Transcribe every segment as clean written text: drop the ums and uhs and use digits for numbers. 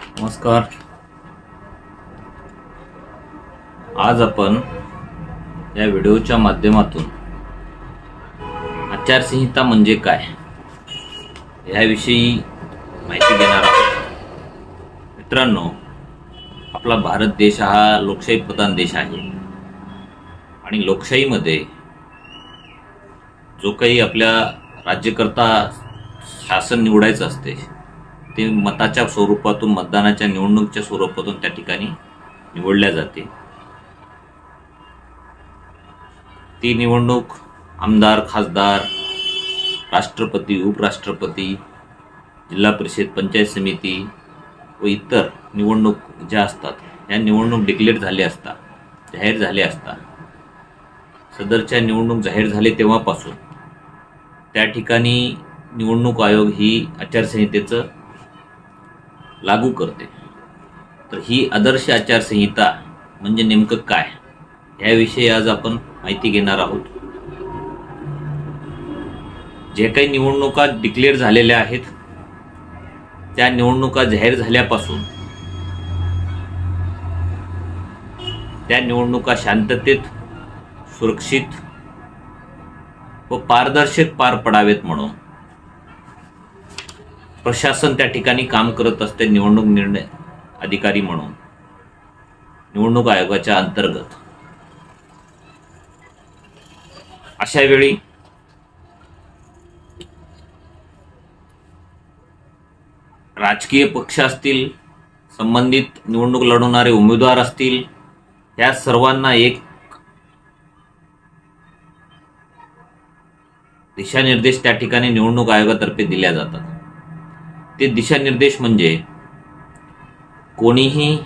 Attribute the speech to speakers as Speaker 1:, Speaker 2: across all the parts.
Speaker 1: नमस्कार. आज आपण या व्हिडिओच्या माध्यमातून आचारसंहिता म्हणजे काय याविषयी माहिती देणार आहोत. मित्रांनो, आपला भारत देश हा लोकशाही प्रधान देश आहे आणि लोकशाहीमध्ये जो काही आपल्या राज्यकर्ता शासन निवडायचं असते ते मताच्या स्वरूपातून, मतदानाच्या निवडणुकीच्या स्वरूपातून त्या ठिकाणी निवडल्या जाते. ती निवडणूक आमदार, खासदार, राष्ट्रपती, उपराष्ट्रपती, जिल्हा परिषद, पंचायत समिती व इतर निवडणूक ज्या असतात या निवडणूक डिक्लेअर झाले असता, जाहीर झाले असता, सदरच्या निवडणूक जाहीर झाले तेव्हापासून त्या ठिकाणी निवडणूक आयोग ही आचारसंहितेचं लागू करते. तर ही आदर्श आचारसंहिता म्हणजे नेमकं काय याविषयी आज आपण माहिती घेणार आहोत. जे काही निवडणुका डिक्लेअर झालेल्या आहेत त्या निवडणुका जाहीर झाल्यापासून त्या निवडणुका शांततेत, सुरक्षित व पारदर्शक पार पडावेत म्हणून प्रशासन त्या ठिकाणी काम करत असते. निवडणूक निर्णय अधिकारी म्हणून निवडणूक आयोगाच्या अंतर्गत. अशा वेळी राजकीय पक्ष असतील, संबंधित निवडणूक लढवणारे उमेदवार असतील, या सर्वांना एक दिशानिर्देश त्या ठिकाणी निवडणूक आयोगातर्फे दिल्या जातात. ते दिशानिर्देश म्हणजे कोणीही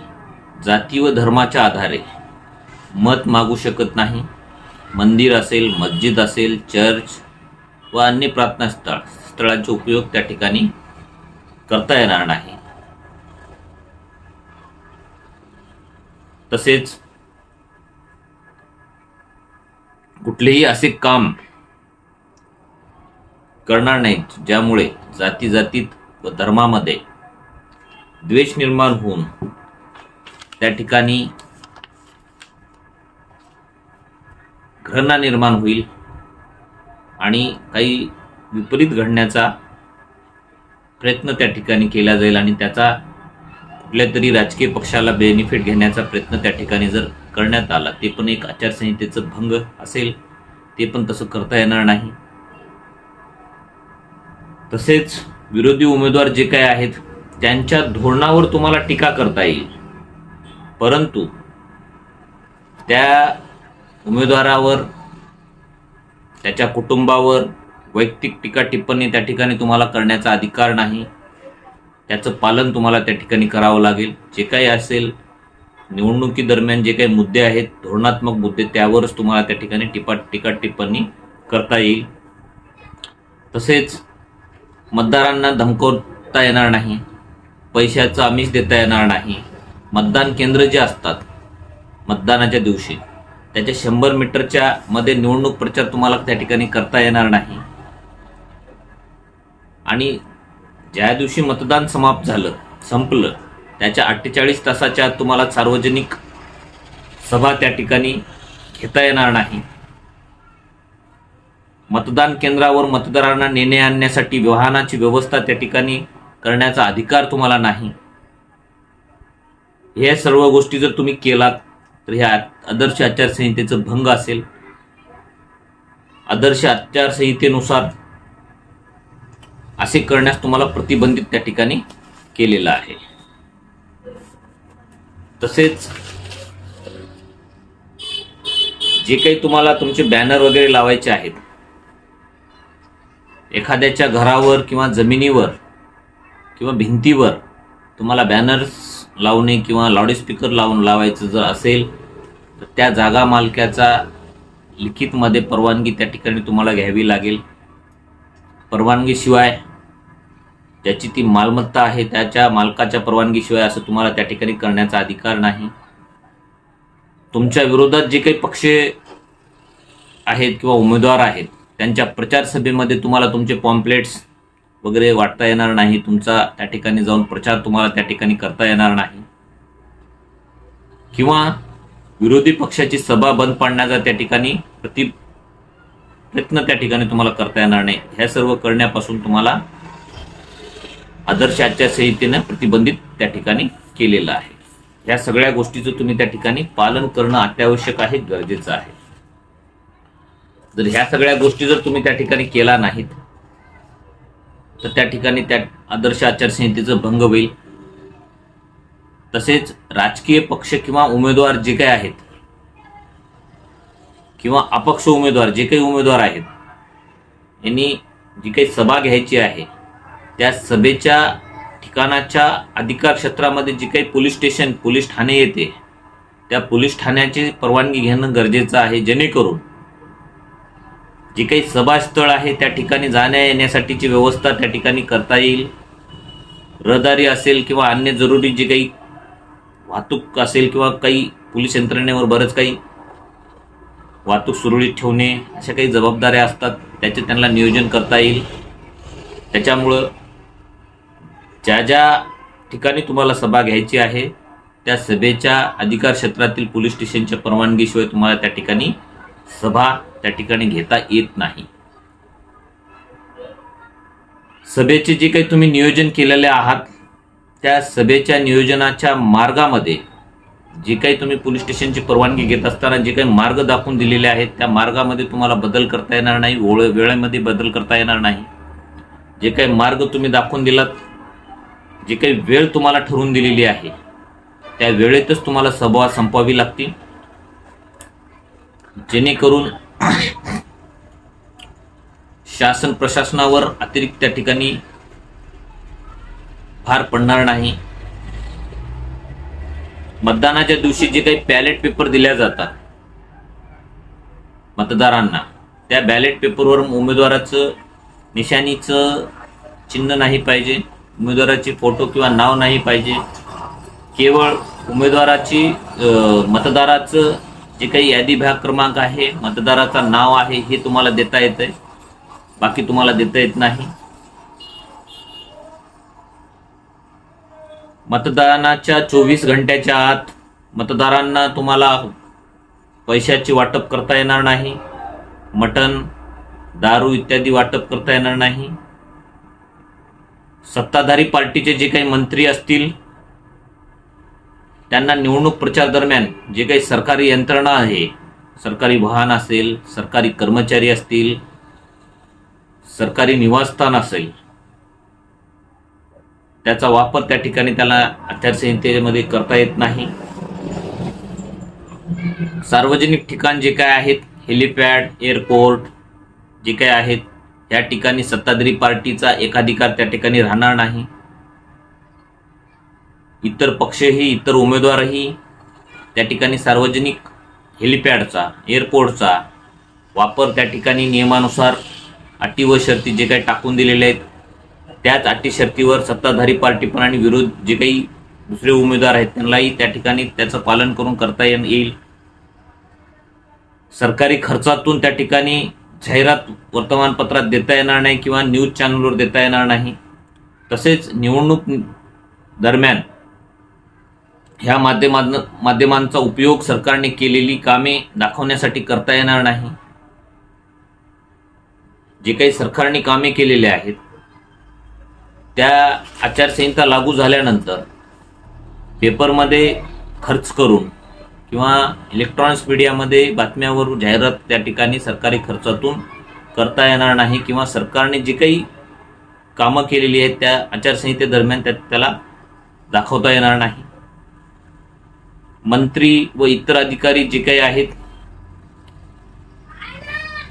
Speaker 1: जाती व धर्माच्या आधारे मत मागू शकत नाही. मंदिर असेल, मस्जिद असेल, चर्च व अन्य प्रार्थना स्थळांचा उपयोग त्या ठिकाणी करता येणार नाही. तसेच कुठलेही असे काम करणार नाहीत ज्यामुळे जातीत व धर्मामध्ये द्वेष निर्माण होऊन त्या ठिकाणी घृणा निर्माण होईल आणि काही विपरीत घडण्याचा प्रयत्न त्या ठिकाणी केला जाईल आणि त्याचा कुठल्या तरी राजकीय पक्षाला बेनिफिट घेण्याचा प्रयत्न त्या ठिकाणी जर करण्यात आला, ते पण एक आचारसंहितेचं भंग असेल. ते पण तसं करता येणार नाही. तसेच विरोधी उमेदवार जे काही आहेत त्यांच्या धोरणावर तुम्हाला टीका करता येईल, परंतु त्या उमेदवारावर, त्याच्या कुटुंबावर वैयक्तिक टीका टिप्पणी त्या ठिकाणी तुम्हाला करण्याचा अधिकार नाही. त्याचं पालन तुम्हाला त्या ठिकाणी करावं लागेल. जे काही असेल निवडणुकीदरम्यान जे काही मुद्दे आहेत, धोरणात्मक मुद्दे, त्यावरच तुम्हाला त्या ठिकाणी टीका टिप्पणी करता येईल. तसेच मतदारांना धमकवता येणार नाही, पैशाचं आमिष देता येणार नाही. मतदान केंद्र जे असतात मतदानाच्या दिवशी त्याच्या 100 मीटरच्या मध्ये निवडणूक प्रचार तुम्हाला त्या ठिकाणी करता येणार नाही. आणि ज्या दिवशी मतदान संपलं त्याच्या 48 तासाच्या आत तुम्हाला सार्वजनिक सभा त्या ठिकाणी घेता येणार नाही. मतदान केंद्रावर मतदारांना नेणे आणण्यासाठी वाहनाची व्यवस्था त्या ठिकाणी करण्याचा अधिकार तुम्हाला नाही. हे सर्व गोष्टी जर तुम्ही केलात तर ह्या आदर्श आचारसंहितेचं भंग असेल. आदर्श आचारसंहितेनुसार असे करण्यास तुम्हाला प्रतिबंधित त्या ठिकाणी केलेलं आहे. तसेच जे काही तुम्हाला तुमचे बॅनर वगैरे लावायचे आहेत, एखाद्याच्या घरावर किंवा जमिनीवर किंवा भिंतीवर तुम्हाला बॅनर्स लावणे किंवा लाऊडस्पीकर लावायचं जर असेल तर त्या जागा मालकाचा लिखितमध्ये परवानगी त्या ठिकाणी तुम्हाला घ्यावी लागेल. परवानगीशिवाय, ज्याची ती मालमत्ता आहे त्याच्या मालकाच्या परवानगीशिवाय असं तुम्हाला त्या ठिकाणी करण्याचा अधिकार नाही. तुमच्या विरोधात जे काही पक्ष आहेत किंवा उमेदवार आहेत त्यांच्या प्रचार सभेमध्ये तुम्हाला तुमचे पॉम्पलेट्स वगैरे वाटता येणार नाही, तुमचा त्या ठिकाणी जाऊन प्रचार तुम्हाला त्या ठिकाणी करता येणार नाही, किंवा विरोधी पक्षाची सभा बंद पाडण्याचा त्या ठिकाणी प्रयत्न त्या ठिकाणी तुम्हाला करता येणार नाही. ह्या सर्व करण्यापासून तुम्हाला आदर्श आचारसंहितेनं प्रतिबंधित त्या ठिकाणी केलेलं आहे. या सगळ्या गोष्टीचं तुम्ही त्या ठिकाणी पालन करणं अत्यावश्यक आहे, गरजेचं आहे. जर ह्या सगळ्या गोष्टी जर तुम्ही त्या ठिकाणी केला नाहीत तर त्या ठिकाणी त्या आदर्श आचारसंहितेचं भंग होईल. तसेच राजकीय पक्ष किंवा उमेदवार जे काही आहेत किंवा अपक्ष उमेदवार जे काही उमेदवार आहेत यांनी जी काही सभा घ्यायची आहे त्या सभेच्या ठिकाणाच्या अधिकार क्षेत्रामध्ये जी काही पोलीस ठाणे येते त्या पोलीस ठाण्याची परवानगी घेणं गरजेचं आहे, जेणेकरून जे काही सभास्थळ आहे त्या ठिकाणी जाण्या येण्यासाठीची व्यवस्था त्या ठिकाणी करता येईल. रहदारी असेल किंवा अन्य जरुरी जे काही वाहतूक असेल किंवा काही पोलीस यंत्रणेवर बरंच काही वाहतूक सुरळीत ठेवणे अशा काही जबाबदाऱ्या असतात, त्याचे त्यांना नियोजन करता येईल. त्याच्यामुळं ज्या ज्या ठिकाणी तुम्हाला सभा घ्यायची आहे त्या सभेच्या अधिकार क्षेत्रातील पोलीस स्टेशनच्या परवानगीशिवाय तुम्हाला त्या ठिकाणी सभा त्या ठिकाणी घेता येत नाही. सभेचे जे काही तुम्ही नियोजन केलेले आहात त्या सभेच्या नियोजनाच्या मार्गामध्ये जे काही तुम्ही पोलीस स्टेशनची परवानगी घेत असताना जे काही मार्ग दाखवून दिलेले आहेत त्या मार्गामध्ये तुम्हाला बदल करता येणार नाही, वेळेमध्ये बदल करता येणार नाही. जे काही मार्ग तुम्ही दाखवून दिलात, जे काही वेळ तुम्हाला ठरवून दिलेली आहे त्या वेळेतच तुम्हाला सभा संपवावी लागते, जेणेकरून शासन प्रशासनावर अतिरिक्त त्या ठिकाणी भार पडणार नाही. मतदानाच्या दिवशी जे काही बॅलेट पेपर दिल्या जातात मतदारांना त्या बॅलेट पेपरवर उमेदवाराचं निशाणीचं चिन्ह नाही पाहिजे, उमेदवाराची फोटो किंवा नाव नाही पाहिजे. केवळ उमेदवाराची मतदाराचं जे काही यादी भाग क्रमांक आहे, मतदाराचं नाव आहे हे तुम्हाला देता येतंय, बाकी तुम्हाला देता येत नाही. मतदानाच्या 24 घंट्याच्या आत मतदारांना तुम्हाला पैशाची वाटप करता येणार नाही, मटण, दारू इत्यादी वाटप करता येणार नाही. सत्ताधारी पार्टीचे जे काही मंत्री असतील त्यांना निवडणूक प्रचार दरम्यान जे काही सरकारी यंत्रणा आहे, सरकारी वाहन असेल, सरकारी कर्मचारी असतील, सरकारी निवासस्थान असेल, त्याचा वापर त्या ठिकाणी त्याला आचारसंहितेमध्ये करता येत नाही. सार्वजनिक ठिकाण जे काय आहेत, हेलिपॅड, एअरपोर्ट जे काय आहेत या ठिकाणी सत्ताधारी पार्टीचा एकाधिकार त्या ठिकाणी राहणार नाही. इतर पक्षही इतर उमेदवारही त्या ठिकाणी सार्वजनिक हेलिपॅडचा, एअरपोर्टचा वापर त्या ठिकाणी नियमानुसार अटी व शर्ती जे काही टाकून दिलेले आहेत त्याच अटी शर्तीवर सत्ताधारी पार्टी पण आणि विरोध जे काही दुसरे उमेदवार आहेत त्यांनाही त्या ठिकाणी त्याचं पालन करून करता येईल. सरकारी खर्चातून त्या ठिकाणी जाहिरात वर्तमानपत्रात देता येणार नाही किंवा न्यूज चॅनलवर देता येणार नाही. तसेच निवडणूक दरम्यान ह्या माध्यमांचा उपयोग सरकारने केलेली कामे दाखवण्यासाठी करता येणार नाही. जे काही सरकारने कामे केलेले आहेत त्या आचारसंहिता लागू झाल्यानंतर पेपरमध्ये खर्च करून किंवा इलेक्ट्रॉनिक्स मीडियामध्ये बातम्यावर जाहिरात त्या ठिकाणी सरकारी खर्चातून करता येणार नाही किंवा सरकारने जी काही कामं केलेली आहेत त्या आचारसंहितेदरम्यान त्याला दाखवता येणार नाही. मंत्री व इतर अधिकारी जे काही आहेत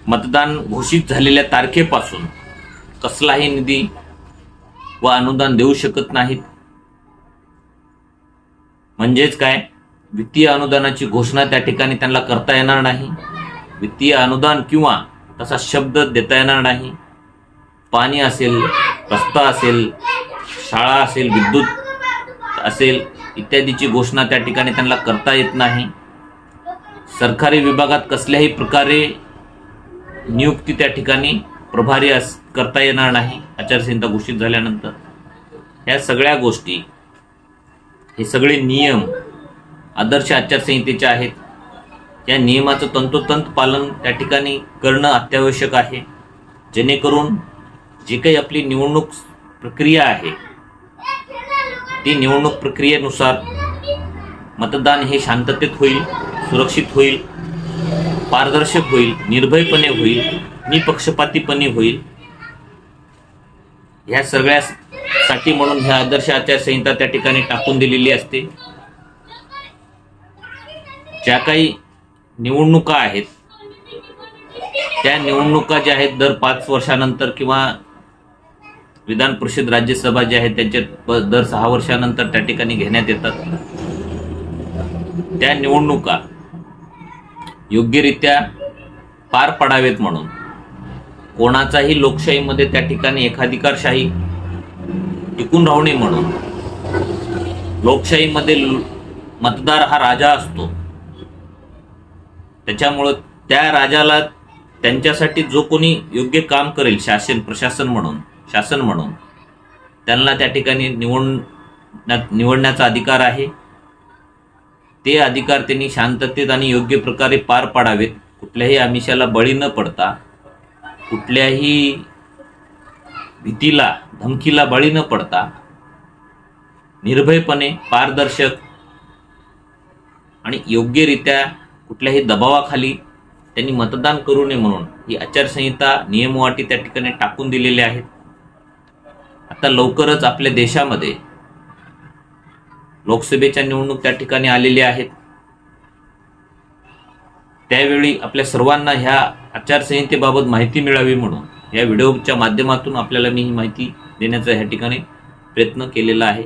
Speaker 1: मतदान घोषित झालेल्या तारखेपासून कसलाही निधी व अनुदान देऊ शकत नाहीत. म्हणजेच काय, वित्तीय अनुदानाची घोषणा त्या ठिकाणी त्यांना करता येणार नाही. वित्तीय अनुदान किंवा तसा शब्द देता येणार नाही. पाणी असेल, रस्ता असेल, शाळा असेल, विद्युत असेल इत्यादीची घोषणा त्या ठिकाणी त्यांना करता येत नाही. सरकारी विभागात कसल्याही प्रकारे नियुक्ती त्या ठिकाणी प्रभारी करता येणार नाही आचारसंहिता घोषित झाल्यानंतर. ह्या सगळ्या गोष्टी, हे सगळे नियम आदर्श आचारसंहितेचे आहेत. या नियमाचं तंतोतंत पालन त्या ठिकाणी करणं अत्यावश्यक आहे, जेणेकरून जी काही आपली निवडणूक प्रक्रिया आहे ती निवडणूक प्रक्रियेनुसार मतदान हे शांततेत होईल, सुरक्षित होईल, पारदर्शक होईल, निर्भयपणे होईल, निपक्षपातीपणे होईल. ह्या सगळ्यासाठी म्हणून ह्या आदर्श आचारसंहिता त्या ठिकाणी टाकून दिलेली असते. ज्या काही निवडणुका आहेत त्या निवडणुका ज्या आहेत दर 5 वर्षानंतर किंवा विधान परिषद राज्यसभा जे आहेत त्यांच्या दर 6 वर्षानंतर त्या ठिकाणी घेण्यात येतात. त्या निवडणुका योग्यरित्या पार पडावेत म्हणून कोणाचाही लोकशाहीमध्ये त्या ठिकाणी एकाधिकारशाही टिकून राहू नये म्हणून लोकशाहीमध्ये मतदार हा राजा असतो. त्याच्यामुळं त्या राजाला त्यांच्यासाठी जो कोणी योग्य काम करेल शासन म्हणून त्यांना त्या ठिकाणी निवडण्याचा अधिकार आहे. ते अधिकार त्यांनी शांततेत आणि योग्य प्रकारे पार पाडावेत, कुठल्याही आमिषाला बळी न पडता, कुठल्याही भीतीला धमकीला बळी न पडता निर्भयपणे, पारदर्शक आणि योग्यरित्या कुठल्याही दबावाखाली त्यांनी मतदान करू नये म्हणून ही आचारसंहिता नियमवाटी त्या ठिकाणी टाकून दिलेले आहेत. आता लवकरच आपल्या देशामध्ये लोकसभेच्या निवडणूक त्या ठिकाणी आलेल्या आहेत. त्यावेळी आपल्या सर्वांना ह्या आचारसंहितेबाबत माहिती मिळावी म्हणून या व्हिडिओच्या माध्यमातून आपल्याला मी ही माहिती देण्याचा ह्या ठिकाणी प्रयत्न केलेला आहे.